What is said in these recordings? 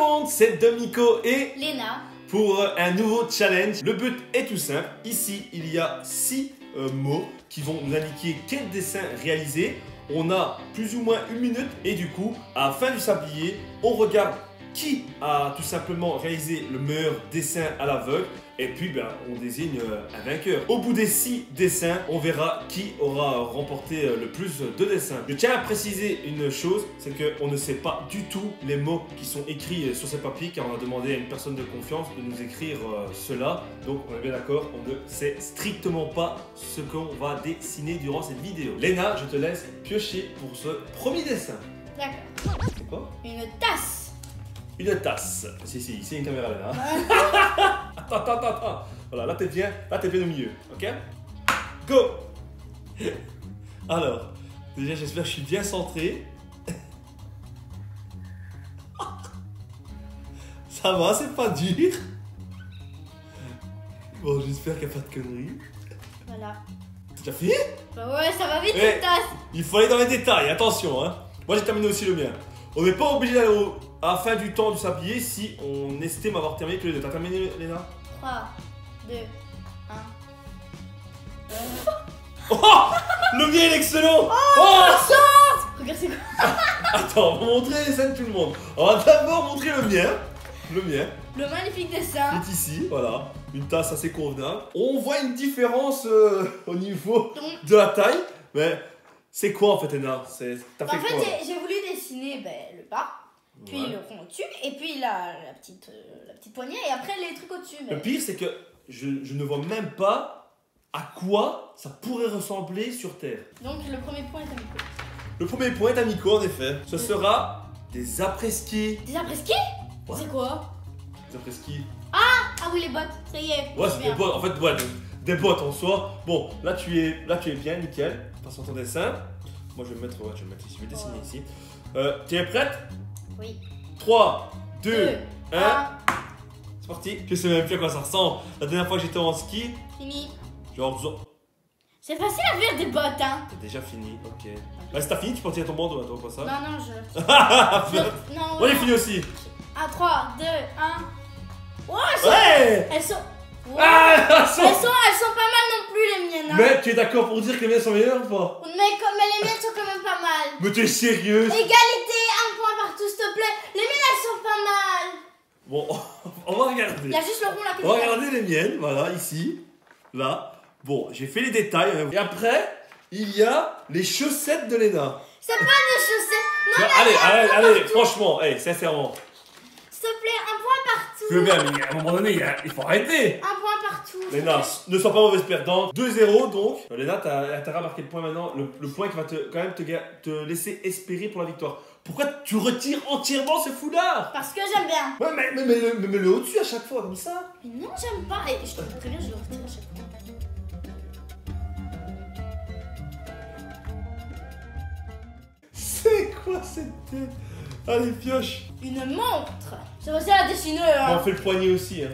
monde, c'est Dominico et Léna pour un nouveau challenge. Le but est tout simple. Ici, il y a 6 mots qui vont nous indiquer quel dessin réaliser. On a plus ou moins 1 minute et du coup, à la fin du sablier, on regarde qui a tout simplement réalisé le meilleur dessin à l'aveugle. Et puis, on désigne un vainqueur. Au bout des 6 dessins, on verra qui aura remporté le plus de dessins. Je tiens à préciser une chose, c'est qu'on ne sait pas du tout les mots qui sont écrits sur ces papiers, car on a demandé à une personne de confiance de nous écrire cela. Donc, on est bien d'accord, on ne sait strictement pas ce qu'on va dessiner durant cette vidéo. Léna, je te laisse piocher pour ce premier dessin. D'accord. C'est quoi? Une tasse. Une tasse. Si, c'est une caméra là. Attends. Voilà, là t'es bien au milieu, ok? Go! Alors, déjà j'espère que je suis bien centré. Ça va, c'est pas dur. Bon, j'espère qu'il n'y a pas de conneries. Voilà. T'as déjà fini? Bah ouais, ça va vite Ouais. une tasse. Il faut aller dans les détails, attention hein. Moi j'ai terminé aussi le mien. On n'est pas obligé d'aller à la fin du temps du sablier si on estime avoir terminé tous les deux. T'as terminé, Léna? 3, 2, 1. Oh! Le mien il est excellent! Regarde, c'est quoi? Attends, on va montrer les scènes tout le monde. On va d'abord montrer le mien. Le mien Le magnifique dessin. est ici, voilà. Une tasse assez convenable. On voit une différence au niveau de la taille. Mais c'est quoi en fait, Léna? T'as fait En fait, quoi? j'ai voulu dessiner le bas, puis Ouais. le rond au-dessus, et puis la petite poignée, et après les trucs au-dessus. Le pire, c'est que je ne vois même pas à quoi ça pourrait ressembler sur Terre. Donc le premier point est amico. Le premier point est amico, en effet. Ce sera des après-ski. Des après-ski? Ouais. C'est quoi? Des après-ski. Ah oui, les bottes, ça y est. Ouais, je c'est viens. des bottes. En fait, ouais, des bottes en soi. Bon, là tu es bien, nickel. Passe ton dessin. Moi, je vais me mettre ici. Je vais dessiner ici. Tu es prête? Oui. 3, 2, 2, 1. 1, C'est parti. Je sais même plus à quoi ça ressemble. La dernière fois que j'étais en ski, fini. genre. C'est facile à faire des bottes, hein. T'as déjà fini, ok. Là, si t'as fini, tu peux tirer ton bandeau, toi, pas ça? Non, je... non, Moi, j'ai fini aussi. 1, 3, 2, 1. Ouais, Ouais! elles sont... Ouais. Ah, Elles sont pas mal non plus, les miennes. Hein. Mais tu es d'accord pour dire que les miennes sont meilleures ou pas? Mais les miennes sont quand même pas mal. Mais tu es sérieuse? Égalité, 1 point partout, s'il te plaît. Les miennes, elles sont pas mal. Bon, on va Il y regarder. a juste le rond là qui On va regarder les miennes, voilà, ici, là. Bon, j'ai fait les détails. Et après, il y a les chaussettes de Léna. C'est pas des chaussettes. Non, Allez, franchement, sincèrement. s'il te plaît, 1 point partout. Je veux bien, mais à un moment donné, il faut arrêter. 1 point partout. Léna, ne sois pas mauvaise perdante. 2-0 donc. Léna, t'as intérêt à marquer le point maintenant. Le point qui va quand même te laisser espérer pour la victoire. Pourquoi tu retires entièrement ce foulard? Parce que j'aime bien. Ouais, mais mets-le au-dessus à chaque fois, comme ça. Mais non, j'aime pas. Et je te préviens, je le retire à chaque fois. C'est quoi cette tête? Allez, pioche. Une montre. C'est facile à dessiner, hein. On fait le poignet aussi, hein.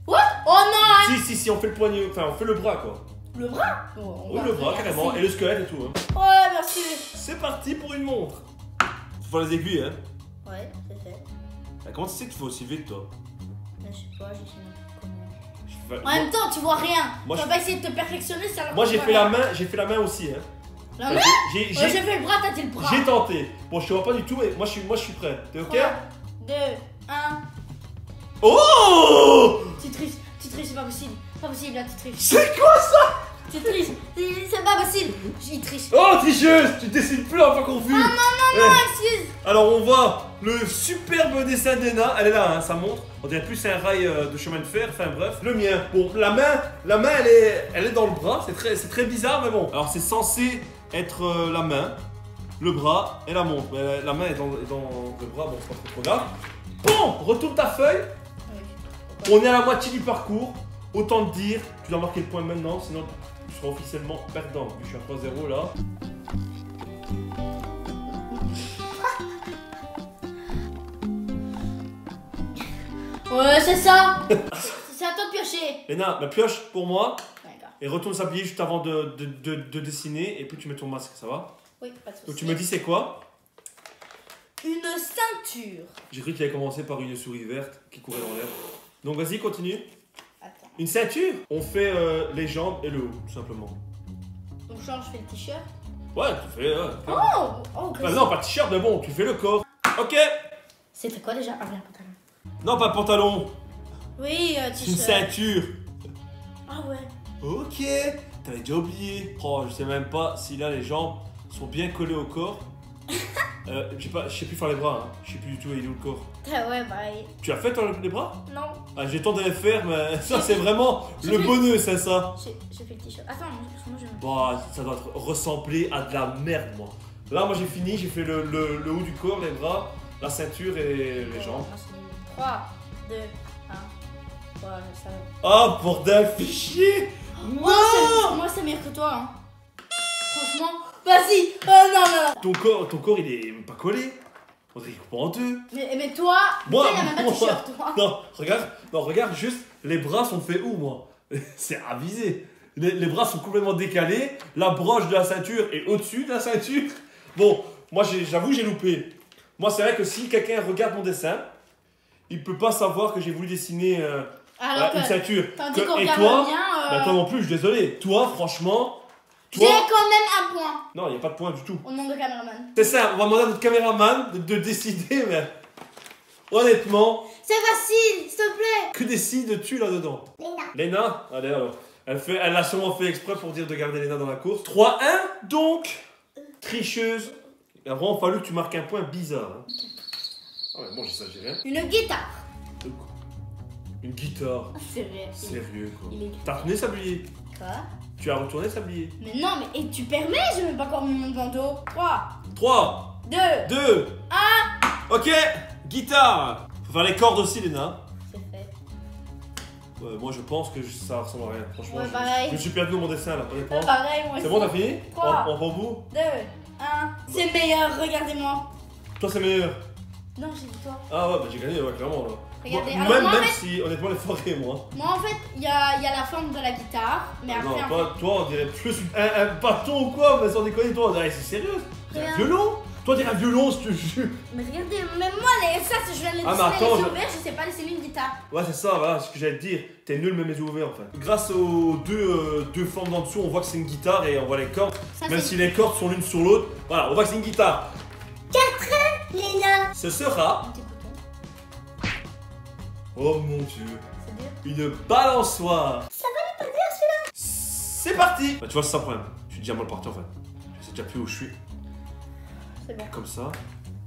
What? Oh non, hein. Si, on fait le poignet, enfin, on fait le bras, quoi. Le bras? Oh, on Oui, va le bras, faire carrément, ainsi. et le squelette et tout, hein. Ouais, merci. C'est parti pour une montre. Faut voir les aiguilles, hein. Ouais, c'est fait. Comment tu sais que tu fais aussi vite, toi? Mais je sais pas, j'ai fait n'importe comment. Je fais- En même temps, tu vois rien. Moi, Tu vas je- pas essayer de te perfectionner, ça va Moi, j'ai pas fait la rien. main aussi, hein. La main? J'ai Ouais, j'ai fait le bras, t'as dit le bras. j'ai tenté. Bon, je te vois pas du tout, mais moi, je suis prêt. T'es ok? 3, 2, 1. Oh! Tu triches, c'est pas possible. Pas possible, là, tu triches. C'est quoi ça? Tu triches, c'est pas possible. Il triche. Oh, tricheuse! Tu dessines plus en pas confus. Ah non, excuse. Alors, on voit le superbe dessin d'Ena. Elle est là, hein, ça montre. On dirait plus un rail de chemin de fer. Enfin, bref. Le mien. Bon, la main, elle est dans le bras. C'est très bizarre, mais bon. Alors, c'est censé être la main, le bras et la montre. Mais la main est dans le bras. Bon, c'est pas trop grave. Bon, retourne ta feuille. On est à la moitié du parcours. Autant te dire, tu dois marquer le point maintenant, sinon tu seras officiellement perdant. Je suis à 3-0 là. Ouais, c'est ça. C'est à toi de piocher. Léna, la pioche pour moi. D'accord. Et retourne s'habiller juste avant de dessiner. Et puis tu mets ton masque, ça va? Oui, pas de soucis. Donc tu me dis c'est quoi? Une ceinture. J'ai cru qu'il allait commencer par une souris verte qui courait dans l'air. Donc vas-y, continue. Attends. Une ceinture. On fait les jambes et le haut, tout simplement. Donc genre je fais le t-shirt. Ouais, tu fais... Oh Ah non, pas de t-shirt, mais bon, tu fais le corps. Ok. C'était quoi déjà? Ah, un pantalon. Non, pas de pantalon. Oui, C'est une t-shirt. ceinture. Ah ouais. Ok. T'avais déjà oublié. Oh, je sais même pas si là les jambes sont bien collées au corps. Je sais plus faire les bras, hein. Je sais plus du tout il est où le corps. Ah ouais, pareil. Tu as fait toi les bras? Non, Ah, j'ai tenté de les faire, mais ça c'est vraiment le fait- bonus, c'est ça. j'ai fait le t-shirt. Attends, moi je... Bah, ça doit ressembler à de la merde, moi. Là, moi j'ai fini, j'ai fait le haut du corps, les bras, la ceinture et les jambes. 3, 2, 1. Ouais, ça va. Oh, bordel, fichier! Moi c'est meilleur que toi, hein. Franchement, vas-y. Non. Ton corps, il est même pas collé. On dirait qu'il coupe en deux. Mais toi, Moi, il a même pas de t-shirt, toi. Non, regarde juste, les bras sont faits où, moi? C'est avisé. Les bras sont complètement décalés, la broche de la ceinture est au-dessus de la ceinture. Bon, moi j'avoue j'ai loupé. Moi c'est vrai que si quelqu'un regarde mon dessin, il peut pas savoir que j'ai voulu dessiner une ceinture. Tandis qu'on Et regarde toi, le mien, bah, toi non plus, je suis désolé. Toi, franchement, j'ai quand même un point. non, il n'y a pas de point du tout. Au nom de caméraman. C'est ça, on va demander à notre caméraman de décider, mais honnêtement, C'est facile, s'il te plaît. que décides-tu là-dedans? Léna. Allez alors. Elle l'a sûrement fait exprès pour dire de garder Léna dans la course. 3-1, donc, tricheuse. Il a vraiment fallu que tu marques un point bizarre. Hein. Ah ouais, bon, j'exagère. Une guitare. Une guitare. C'est vrai. Sérieux, quoi. Il est... T'as retourné sablier. Quoi? Tu as retourné sablier. Mais non, mais et tu permets, j'ai même pas encore mis mon bandeau. 3, 3, 2, 2, 1. Ok, guitare. Faut faire les cordes aussi, Léna. c'est fait. Ouais, moi, je pense que ça ressemble à rien. Franchement, Ouais, pareil. je me suis perdu dans mon dessin, là. Honnêtement. Pareil, moi aussi. C'est bon, t'as fini? Trois. On va au bout? 2, 1. C'est meilleur, regardez-moi. Toi, c'est meilleur. Non, j'ai dit toi. Ah ouais, bah j'ai gagné, ouais, clairement, là. Regardez, Moi, alors même, moi, en même fait- si, honnêtement, les forêts, moi. Moi, en fait, il y a la forme de la guitare. Mais après, Non, en toi, on dirait plus un bâton ou quoi, mais sans déconner, toi, c'est sérieux. C'est un Rien. violon. Toi, t'es un violon, je te jure. Mais regardez, même moi, je viens de les Ah, mais dessiner attends, les yeux je- ouverts, je sais pas dessiner une guitare. Ouais, c'est ça, voilà, ce que j'allais te dire. T'es nul, même les yeux ouverts, en fait. Grâce aux deux formes d'en dessous, on voit que c'est une guitare et on voit les cordes. Ça, Même c'est- si les cordes sont l'une sur l'autre, voilà, on voit que c'est une guitare. Léna. Ce sera, oh mon dieu, C'est dur. une balançoire. Ça va lui pas dire celui-là. C'est parti. Bah, tu vois, c'est ça le problème. Je suis déjà mal parti en fait. Je sais déjà plus où je suis. C'est bon. Comme ça,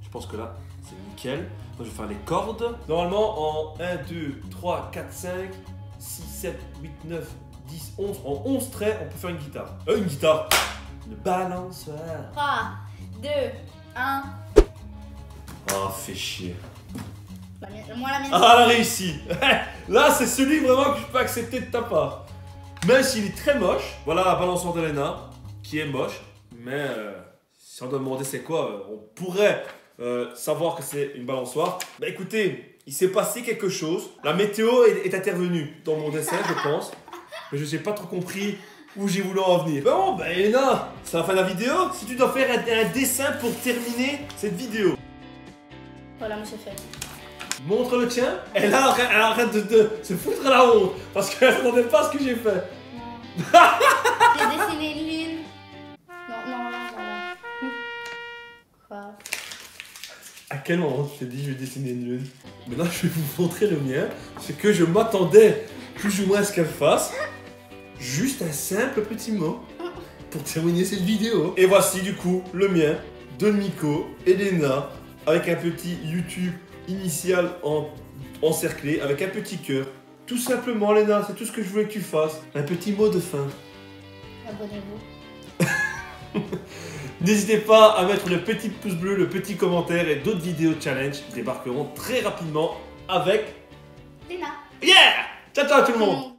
je pense que là, c'est nickel. Moi, je vais faire les cordes. Normalement, en 1, 2, 3, 4, 5, 6, 7, 8, 9, 10, 11. En 11 traits, on peut faire une guitare. Une guitare. Une balançoire. 3, 2, 1. Oh, fais chier. Moi, la mienne. Ah, elle a réussi. Là, c'est celui vraiment que je peux accepter de ta part. Même s'il est très moche. Voilà la balançoire d'Elena, qui est moche. Mais si on doit demander c'est quoi, on pourrait savoir que c'est une balançoire. Bah écoutez, il s'est passé quelque chose. La météo est intervenue dans mon dessin, je pense. Mais je n'ai pas trop compris où j'ai voulu en venir. Bon, bah Elena, c'est la fin de la vidéo. Si tu dois faire un dessin pour terminer cette vidéo. Voilà, moi, c'est fait. Montre le tien. Elle arrête de se foutre à la honte parce qu'elle ne s'attendait pas à ce que j'ai fait. Non. J'ai dessiné une lune. Non. Quoi? À quel moment tu t'es dit je vais dessiner une lune? Maintenant je vais vous montrer le mien. Ce que je m'attendais plus ou moins à ce qu'elle fasse. Juste un simple petit mot pour terminer cette vidéo. Et voici du coup le mien de Nico et Léna avec un petit YouTube initial encerclé avec un petit cœur. Tout simplement Léna, c'est tout ce que je voulais que tu fasses. Un petit mot de fin. Abonnez-vous. N'hésitez pas à mettre le petit pouce bleu, le petit commentaire et d'autres vidéos challenge débarqueront très rapidement avec... Léna. Yeah! Ciao ciao tout le monde!